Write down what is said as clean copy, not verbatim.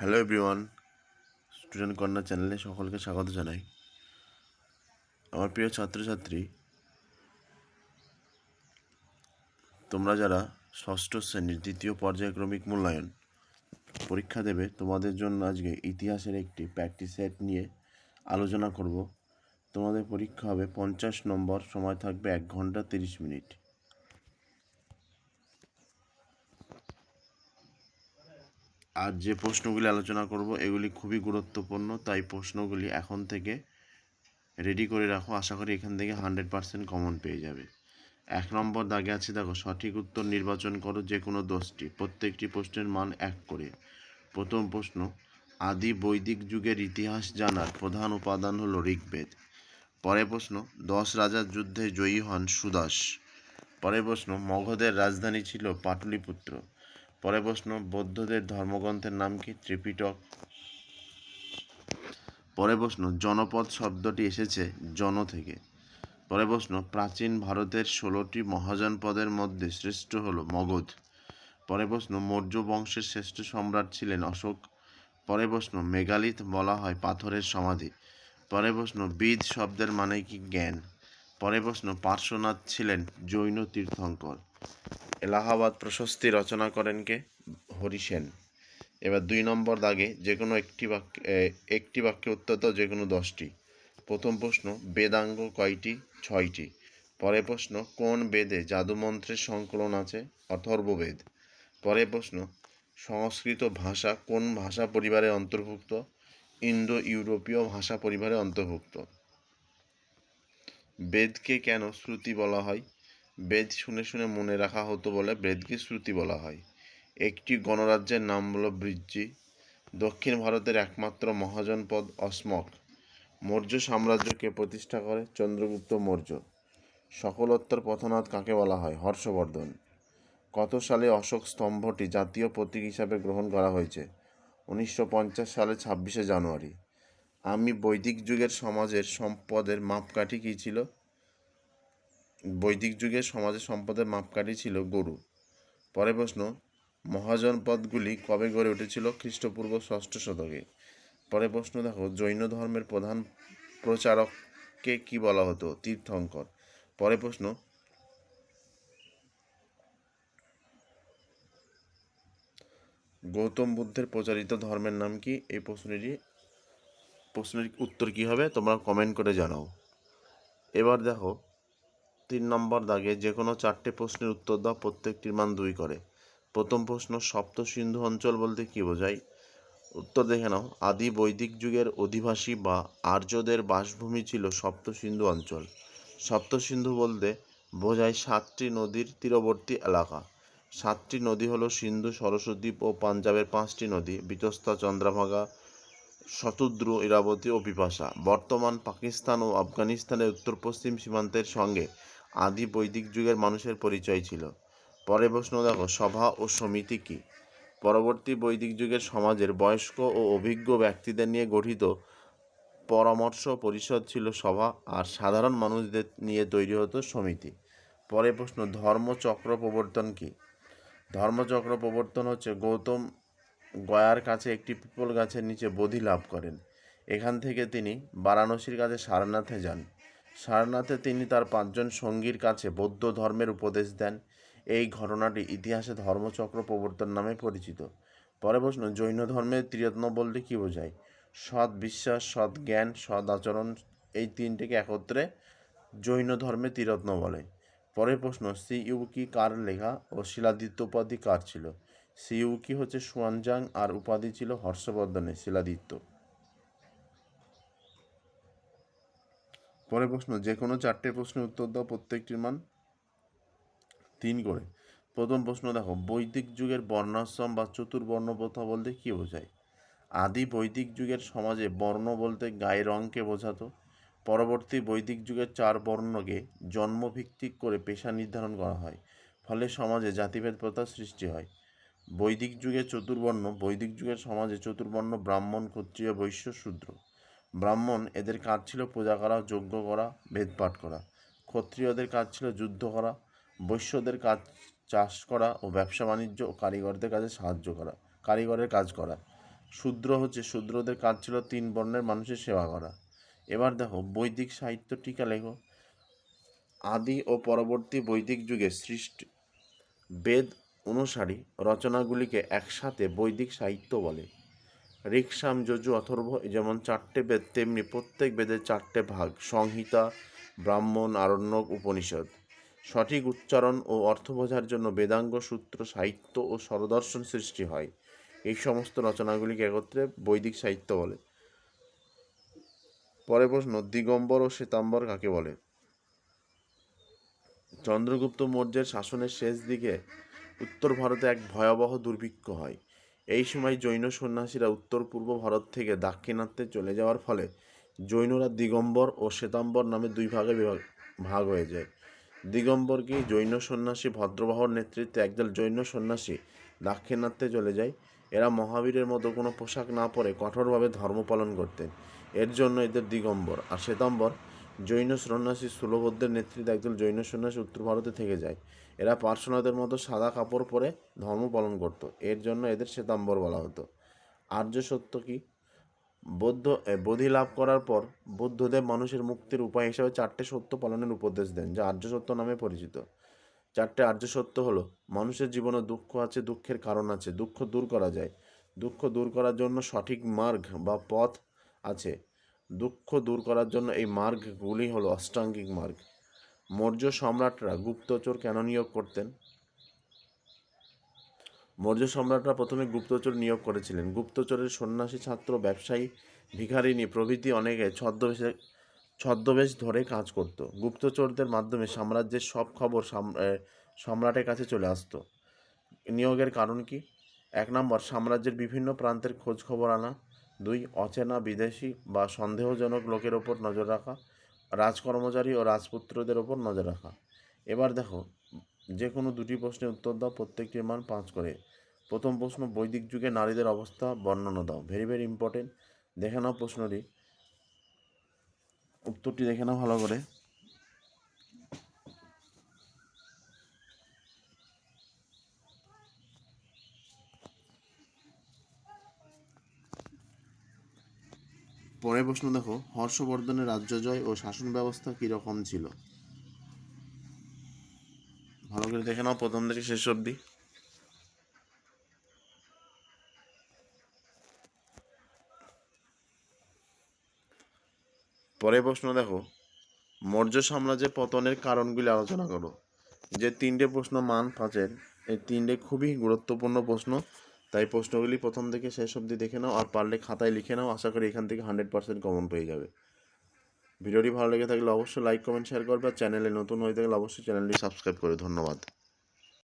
Hello everyone, student corner চ্যানেলে সকলকে স্বাগত জানাই। আমার প্রিয় ছাত্রছাত্রী, তোমরা যারা ষষ্ঠ শ্রেণীর দ্বিতীয় পর্যায়ক্রমিক মূল্যায়ন পরীক্ষা দেবে, তোমাদের জন্য আজকে ইতিহাসের একটি প্র্যাকটিস সেট নিয়ে আলোচনা করব। তোমাদের পরীক্ষা হবে 50 নম্বর, সময় থাকবে 1 ঘন্টা 30 মিনিট। আর যে প্রশ্নগুলি আলোচনা করব এগুলি খুবই গুরুত্বপূর্ণ, তাই প্রশ্নগুলি এখন থেকে রেডি করে রাখো। আশা করি এখান থেকে 100% কমন পেয়ে যাবে। 1 নম্বর দাগে আছে, দেখো, সঠিক উত্তর নির্বাচন করো যে কোনো 10টি, প্রত্যেকটি প্রশ্নের মান 1 করে। প্রথম প্রশ্ন, আদি বৈদিক যুগের ইতিহাস জানার প্রধান উপাদান হলো ঋগ্বেদ। পরের প্রশ্ন, 10 রাজার যুদ্ধে জয়ী হন সুদাস। পরের প্রশ্ন, মগধের রাজধানী ছিল পাটলিপুত্র। পরের প্রশ্ন, বৌদ্ধদের ধর্মগ্রন্থের নাম কি? ত্রিপিটক। পরের প্রশ্ন, জনপদ শব্দটি এসেছে জন থেকে। পরের প্রশ্ন, প্রাচীন ভারতের 16টি মহাজনপদের মধ্যে শ্রেষ্ঠ হল মগধ। পরের প্রশ্ন, মৌর্য বংশের শ্রেষ্ঠ সম্রাট ছিলেন অশোক। পরের প্রশ্ন, মেগালিথ বলা হয় পাথরের সমাধি। পরের প্রশ্ন, বিদ শব্দের মানে কি? জ্ঞান। পরের প্রশ্ন, পার্শ্বনাথ ছিলেন জৈন তীর্থঙ্কর। এলাহাবাদ প্রশস্তি রচনা করেন কে? হরিসেন। এবার 2 নম্বর দাগে যে কোনো একটি বাক্যে উত্তর দাও, যে কোনো 10টি। প্রথম প্রশ্ন, বেদাঙ্গ কয়টি? 6টি। পরের প্রশ্ন, কোন বেদে জাদুমন্ত্রের সংকলন আছে? অথর্ববেদ। পরের প্রশ্ন, সংস্কৃত ভাষা কোন ভাষা পরিবারে অন্তর্ভুক্ত? ইন্দো ইউরোপীয় ভাষা পরিবারে অন্তর্ভুক্ত। বেদকে কেন শ্রুতি বলা হয়? বেদ শুনে শুনে মনে রাখা হতো বলে বেদকে শ্রুতি বলা হয়। একটি গণরাজ্যের নাম হলো বৃজ্যি। দক্ষিণ ভারতের একমাত্র মহাজনপদ অসমক। মৌর্য সাম্রাজ্যকে প্রতিষ্ঠা করে চন্দ্রগুপ্ত মৌর্য। সকলোত্তর পথনাথ কাকে বলা হয়? হর্ষবর্ধন। কত সালে অশোক স্তম্ভটি জাতীয় প্রতীক হিসাবে গ্রহণ করা হয়েছে? 1950 সালে 26শে জানুয়ারি। আমি বৈদিক যুগের সমাজের সম্পদের মাপকাঠি কী ছিল? বৈদিক যুগের সমাজের সম্পদের মাপকাঠি ছিল গরু। পরের প্রশ্ন, মহাজনপদগুলি কবে গড়ে উঠেছিল? খ্রিস্টপূর্ব 6ষ্ঠ শতকে। পরের প্রশ্ন দেখো, জৈন ধর্মের প্রধান প্রচারককে কি বলা হতো? তীর্থঙ্কর। পরের প্রশ্ন, গৌতম বুদ্ধের প্রচারিত ধর্মের নাম কি? এই প্রশ্নের উত্তর কি হবে তোমরা কমেন্ট করে জানাও। এবার দেখো 3 নম্বর দাগে যে কোনো 4টে প্রশ্নের উত্তর দাও, প্রত্যেকটির মান 2 করে। প্রথম প্রশ্ন, সপ্ত সিন্ধু অঞ্চল বলতে কি বোঝায়? উত্তর দেখে নাও। আদি বৈদিক যুগের অধিবাসী বা আর্যদের বাসভূমি ছিল সপ্ত সিন্ধু অঞ্চল। সপ্ত সিন্ধু বলতে বোঝায় 7টি নদীর তীরবর্তী এলাকা। 7টি নদী হলো সিন্ধু, সরস্বতী ও পাঞ্জাবের 5টি নদী বিতস্তা, চন্দ্রভাগা, শতদ্রু, ইরাবতী ও বিপাশা। বর্তমান পাকিস্তান ও আফগানিস্তানের উত্তর পশ্চিম সীমান্তের সঙ্গে আদি বৈদিক যুগের মানুষের পরিচয় ছিল। পরের প্রশ্ন দেখো, সভা ও সমিতি কি? পরবর্তী বৈদিক যুগের সমাজের বয়স্ক ও অভিজ্ঞ ব্যক্তিদের নিয়ে গঠিত পরামর্শ পরিষদ ছিল সভা, আর সাধারণ মানুষদের নিয়ে তৈরি হতো সমিতি। পরের প্রশ্ন, ধর্মচক্র প্রবর্তন কি? ধর্মচক্র প্রবর্তন হচ্ছে গৌতম গয়ার কাছে একটি পিপল গাছের নিচে বোধি লাভ করেন। এখান থেকে তিনি বারাণসীর কাছে সারনাথে যান। সারনাথে তিনি তার 5 জন সঙ্গীর কাছে বৌদ্ধ ধর্মের উপদেশ দেন। এই ঘটনাটি ইতিহাসে ধর্মচক্র প্রবর্তন নামে পরিচিত। পরের প্রশ্ন, জৈন ধর্মের ত্রিরত্ন বলতে কী বোঝায়? সৎ বিশ্বাস, সৎ জ্ঞান, সৎ আচরণ, এই 3টিকে একত্রে জৈন ধর্মে ত্রিরত্ন বলে। পরের প্রশ্ন, সিইউকি কার লেখা ও শিলাদিত্য উপাধি কার ছিল? সিইউকি হচ্ছে সুয়ানজাং আর উপাধি ছিল হর্ষবর্ধনের, শিলাদিত্য। পরের প্রশ্ন, যে কোনো 4টে প্রশ্নের উত্তর দাও, প্রত্যেকটির মান 3 করে। প্রথম প্রশ্ন দেখো, বৈদিক যুগের বর্ণাশ্রম বা চতুর্বর্ণ প্রথা বলতে কী বোঝায়? আদি বৈদিক যুগের সমাজে বর্ণ বলতে গায়ের রঙকে বোঝাতো। পরবর্তী বৈদিক যুগের 4 বর্ণকে জন্মভিত্তিক করে পেশা নির্ধারণ করা হয়, ফলে সমাজে জাতিভেদ প্রথার সৃষ্টি হয়। বৈদিক যুগের সমাজে চতুর্বর্ণ ব্রাহ্মণ, ক্ষত্রিয়, বৈশ্য, শূদ্র। ব্রাহ্মণ এদের কাজ ছিল পূজা করা, যজ্ঞ করা, বেদপাঠ করা। ক্ষত্রিয়দের কাজ ছিল যুদ্ধ করা। বৈশ্যদের কাজ চাষ করা ও ব্যবসা বাণিজ্য ও কারিগরের কাজ করা। শূদ্র হচ্ছে শূদ্রদের কাজ ছিল 3 বর্ণের মানুষের সেবা করা। এবার দেখো বৈদিক সাহিত্য টিকা লেখো। আদি ও পরবর্তী বৈদিক যুগে সৃষ্টি বেদ অনুসারী রচনাগুলিকে একসাথে বৈদিক সাহিত্য বলে। ঋক, সাম, যজু, অথর্ব যেমন 4টে বেদ, তেমনি প্রত্যেক বেদের 4টে ভাগ: সংহিতা, ব্রাহ্মণ, আরণ্যক, উপনিষদ। সঠিক উচ্চারণ ও অর্থ বোঝার জন্য বেদাঙ্গ, সূত্র, সাহিত্য ও স্বরদর্শন সৃষ্টি হয়। এই সমস্ত রচনাগুলিকে একত্রে বৈদিক সাহিত্য বলে। পরের প্রশ্ন, দিগম্বর ও শ্বেতাম্বর কাকে বলে? চন্দ্রগুপ্ত মৌর্যের শাসনের শেষ দিকে উত্তর ভারতে এক ভয়াবহ দুর্ভিক্ষ হয়। এই সময় জৈন সন্ন্যাসীরা উত্তর পূর্ব ভারত থেকে দাক্ষিণাত্যে চলে যাওয়ার ফলে জৈনরা দিগম্বর ও শ্বেতাম্বর নামে 2 ভাগে ভাগ হয়ে যায়। দিগম্বর কি জৈন সন্ন্যাসী ভদ্রবাহর নেতৃত্বে একদল জৈন সন্ন্যাসী দাক্ষিণাত্যে চলে যায়। এরা মহাবীরের মতো কোনো পোশাক না পরে কঠোরভাবে ধর্ম পালন করতেন, এর জন্য এদের দিগম্বর। আর শ্বেতাম্বর জৈন সন্ন্যাসী স্থূলভদ্রের নেতৃত্বে একদল জৈন সন্ন্যাসী উত্তর ভারতে থেকে যায়। এরা পার্শ্বনাথের মতো সাদা কাপড় পরে ধর্ম পালন করত, এর জন্য এদের শ্বেতাম্বর বলা হতো। আর্য সত্য কি? বোধি লাভ করার পর বুদ্ধদেব মানুষের মুক্তির উপায় হিসেবে 4টে সত্য পালনের উপদেশ দেন, যা আর্য সত্য নামে পরিচিত। 4টে আর্য সত্য হলো: মানুষের জীবনে দুঃখ আছে, দুঃখের কারণ আছে, দুঃখ দূর করা যায়, দুঃখ দূর করার জন্য সঠিক মার্গ বা পথ আছে, দুঃখ দূর করার জন্য এই মার্গগুলি হলো অষ্টাঙ্গিক মার্গ। মৌর্য সম্রাটরা গুপ্তচর কেন নিয়োগ করতেন? মৌর্য সম্রাটরা প্রথমে গুপ্তচর নিয়োগ করেছিলেন। গুপ্তচরের সন্ন্যাসী, ছাত্র, ব্যবসায়ী, ভিখারিনী প্রভৃতি অনেকে ছদ্মবেশ ধরে কাজ করত। গুপ্তচরদের মাধ্যমে সাম্রাজ্যের সব খবর সম্রাটের কাছে চলে আসতো। নিয়োগের কারণ কি? 1 নম্বর, সাম্রাজ্যের বিভিন্ন প্রান্তের খোঁজ খবর আনা। 2, অচেনা, বিদেশি বা সন্দেহজনক লোকের ওপর নজর রাখা। রাজকর্মচারী ও রাজপুত্রদের ওপর নজর রাখা। এবার দেখো, যে কোনো 2টি প্রশ্নের উত্তর দাও, প্রত্যেকটির মান 5 করে। প্রথম প্রশ্ন, বৈদিক যুগে নারীদের অবস্থা বর্ণনা দাও। ভেরি ভেরি ইম্পর্টেন্ট, দেখে নাও প্রশ্নটি, উত্তরটি দেখে নাও ভালো করে। পরের প্রশ্ন দেখো, হর্ষবর্ধনের রাজ্যজয় ও শাসন ব্যবস্থা কীরকম ছিল? ভালো করে দেখে নাও প্রথম থেকে শেষ অবধি। পরের প্রশ্ন দেখো, মৌর্য সাম্রাজ্যের পতনের কারণগুলি আলোচনা করো। যে 3টে প্রশ্ন মান 5-এর, এই 3টে খুবই গুরুত্বপূর্ণ প্রশ্ন, তাই প্রশ্নগুলি প্রথম থেকে শেষ অবধি দেখে নাও, আর পারলে খাতায় লিখে নাও। আশা করি এখান থেকে 100% কমন পেয়ে যাবে। ভিডিওটি ভালো লেগে থাকলে অবশ্যই লাইক, কমেন্ট, শেয়ার করবে। আর চ্যানেলে নতুন হয়ে থাকলে অবশ্যই চ্যানেলটি সাবস্ক্রাইব করে। ধন্যবাদ।